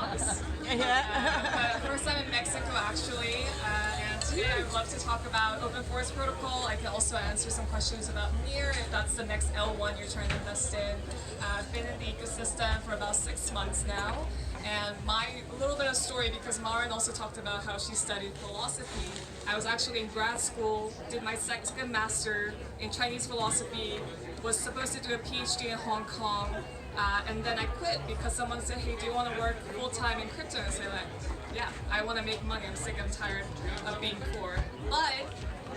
boss. Yeah. But first time in Mexico actually, and today I would love to talk about Open Forest Protocol. I can also answer some questions about NEAR if that's the next L1 you're trying to invest in. I've been in the ecosystem for about 6 months now, and my little bit of story, because Maren also talked about how she studied philosophy. I was actually in grad school, did my second master in Chinese philosophy, was supposed to do a PhD in Hong Kong, and then I quit because someone said, hey, do you want to work full-time in crypto? And I said, like, yeah, I want to make money. I'm sick and tired of being poor. But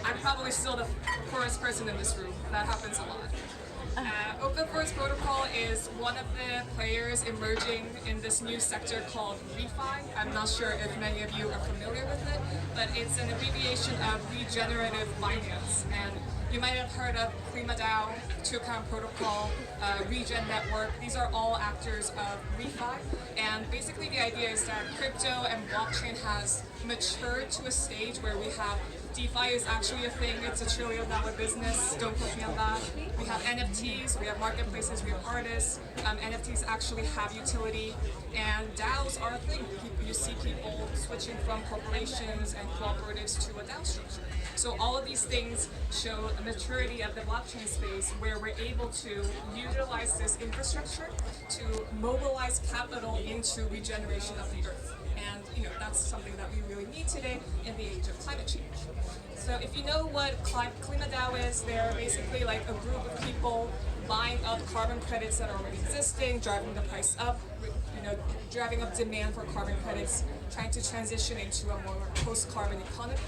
I'm probably still the poorest person in this room. That happens a lot. Open Forest Protocol is one of the players emerging in this new sector called ReFi. I'm not sure if many of you are familiar with it, but it's an abbreviation of regenerative finance. And you might have heard of KlimaDAO, Two Account Protocol, Regen Network. These are all actors of ReFi. And basically the idea is that crypto and blockchain has matured to a stage where we have DeFi is actually a thing. It's a $1 trillion business. Don't quote me on that. We have NFTs, we have marketplaces, we have artists. NFTs actually have utility, and DAOs are a thing. You see people switching from corporations and cooperatives to a DAO structure. So all of these things show a maturity of the blockchain space where we're able to utilize this infrastructure to mobilize capital into regeneration of the earth. And that's something that we really need today in the age of climate change. So if you know what KlimaDAO is, they're basically like a group of people buying up carbon credits that are already existing, driving the price up, driving up demand for carbon credits, trying to transition into a more post-carbon economy.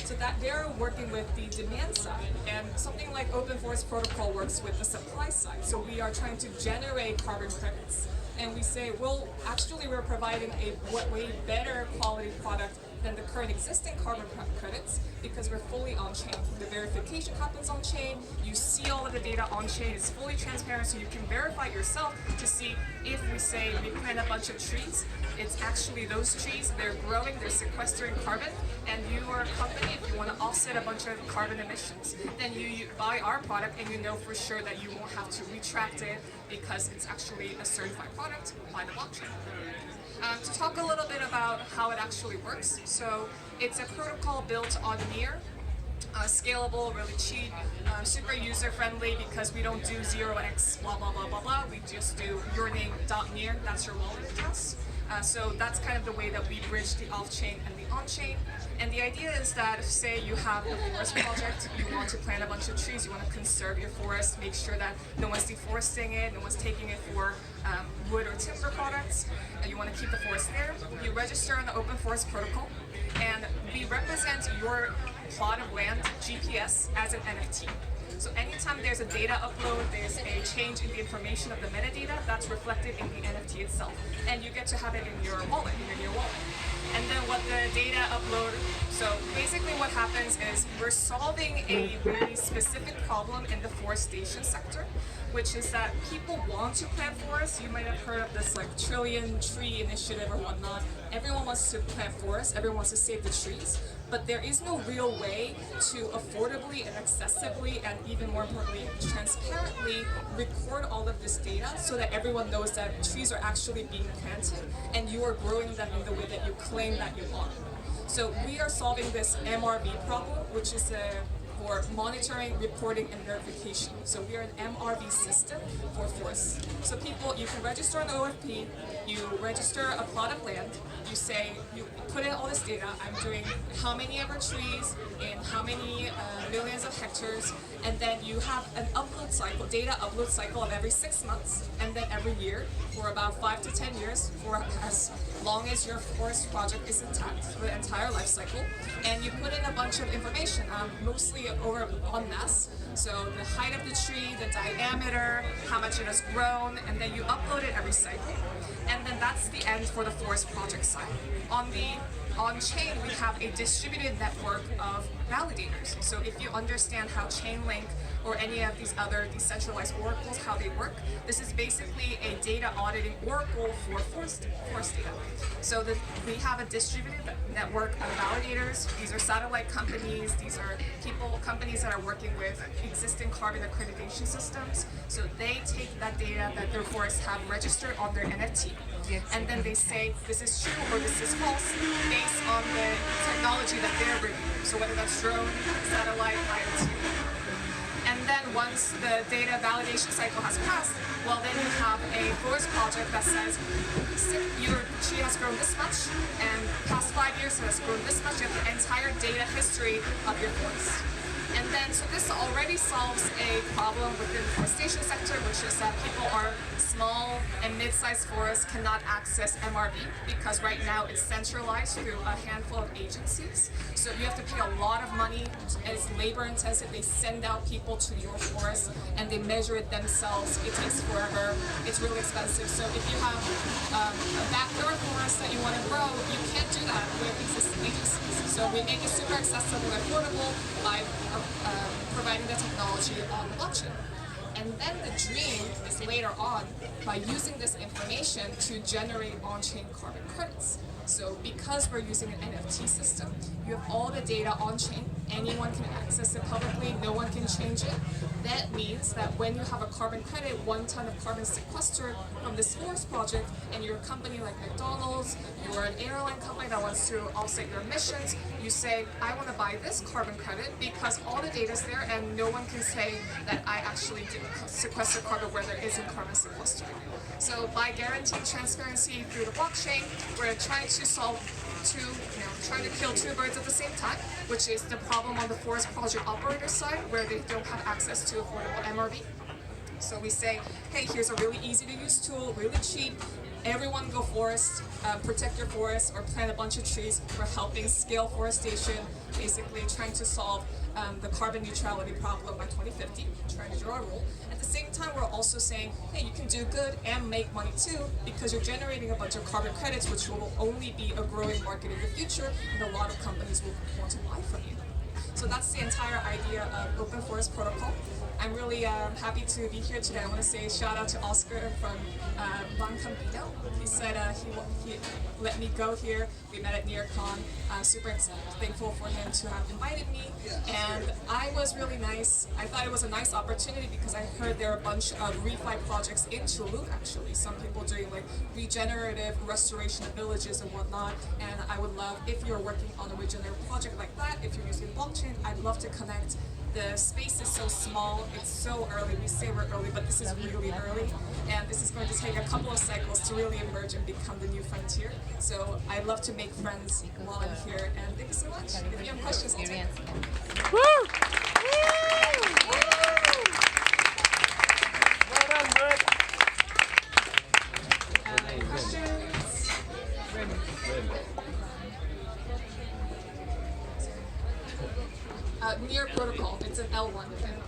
So that they're working with the demand side, and something like Open Forest Protocol works with the supply side. So we are trying to generate carbon credits, and we say, well, actually we're providing a way better quality product than the current existing carbon credits because we're fully on-chain. The verification happens on-chain, you see all of the data on-chain, it's fully transparent, so you can verify yourself to see if we say we plant a bunch of trees, it's actually those trees, they're growing, they're sequestering carbon, and you are a company, if you want to offset a bunch of carbon emissions, then you buy our product and you know for sure that you won't have to retract it because it's actually a certified product by the blockchain. To talk a little bit about how it actually works, so it's a protocol built on NEAR, scalable, really cheap, super user-friendly because we don't do 0x blah blah blah blah blah, we just do yourname.near, that's your wallet address. So that's kind of the way that we bridge the off-chain and the on-chain. And the idea is that, say you have a forest project, you want to plant a bunch of trees, you want to conserve your forest, make sure that no one's deforesting it, no one's taking it for wood or timber products, and you want to keep the forest there. You register on the Open Forest Protocol, and we represent your plot of land, GPS, as an NFT. So anytime there's a data upload, there's a change in the information of the metadata, that's reflected in the NFT itself. And you get to have it in your wallet, in your wallet. And then what the data upload, so basically what happens is we're solving a really specific problem in the forestation sector, which is that people want to plant forests. You might have heard of this like trillion tree initiative or whatnot. Everyone wants to plant forests, everyone wants to save the trees, but there is no real way to affordably and accessibly and even more importantly, transparently record all of this data so that everyone knows that trees are actually being planted and you are growing them in the way that you claim that you are. So we are solving this MRV problem, which is for monitoring, reporting, and verification. So we are an MRV system for forests. So people, you can register on the OFP, you register a plot of land, you say, you put in all this data, I'm doing how many ever trees in how many millions of hectares, and then you have an upload cycle, data upload cycle of every 6 months, and then every year for about 5 to 10 years, for as long as your forest project is intact, for the entire life cycle, and you put in a bunch of information, mostly over en masse. So the height of the tree, the diameter, how much it has grown, and then you upload it every cycle. And then that's the end for the forest project side. On the on-chain, we have a distributed network of validators. So if you understand how Chainlink or any of these other decentralized oracles, how they work, this is basically a data auditing oracle for forest data. So we have a distributed network of validators. These are satellite companies. These are companies that are working with existing carbon accreditation systems. So they take that data that their forests have registered on their NFT. and then they say this is true or this is false based on the technology that they're reviewing. So whether that's drone, satellite, IoT. And then once the data validation cycle has passed, well then you have a forest project that says your tree has grown this much, and past 5 years it has grown this much. You have the entire data history of your forest. And then, so this already solves a problem within the forestation sector, which is that people are small and mid-sized forests cannot access MRV because right now it's centralized through a handful of agencies. So you have to pay a lot of money, and it's labor intensive. They send out people to your forest and they measure it themselves. It takes forever. It's really expensive. So if you have a backyard forest that you want to grow, you can't do that with existing agencies. So we make it super accessible and affordable by providing the technology on the blockchain. And then the dream is later on by using this information to generate on-chain carbon credits. So because we're using an NFT system, you have all the data on-chain, anyone can access it publicly, no one can change it. That means that when you have a carbon credit, 1 ton of carbon sequestered from this forest project, and you're a company like McDonald's, you're an airline company that wants to offset your emissions, you say, I want to buy this carbon credit because all the data is there and no one can say that I actually did sequester carbon where there isn't carbon sequestered. So by guaranteeing transparency through the blockchain, we're trying to solve trying to kill 2 birds at the same time, which is the problem on the forest project operator side where they don't have access to affordable MRV. So we say, hey, here's a really easy to use tool, really cheap. Everyone go forest, protect your forest or plant a bunch of trees. We're helping scale forestation, basically trying to solve the carbon neutrality problem by 2050, trying to draw a rule. At the same time, we're also saying, hey, you can do good and make money too because you're generating a bunch of carbon credits, which will only be a growing market in the future, and a lot of companies will want to buy from you. So that's the entire idea of Open Forest Protocol. I'm really happy to be here today. I want to say shout out to Oscar from Van Campino. He said he let me go here. We met at NearCon. I'm super thankful for him to have invited me. And I was really nice. I thought it was a nice opportunity because I heard there are a bunch of refi projects in Tulum actually. Some people doing like regenerative restoration of villages and whatnot. And I would love, if you're working on a regenerative project like that, if you're using blockchain, I'd love to connect. The space is so small, it's so early. We say we're early, but this is really early. And this is going to take a couple of cycles to really emerge and become the new frontier. So I'd love to make friends while I'm here. And thank you so much. If you have questions, I'll take them. Woo! Well done, bud. Questions? Near protocol, it's an L1 thing.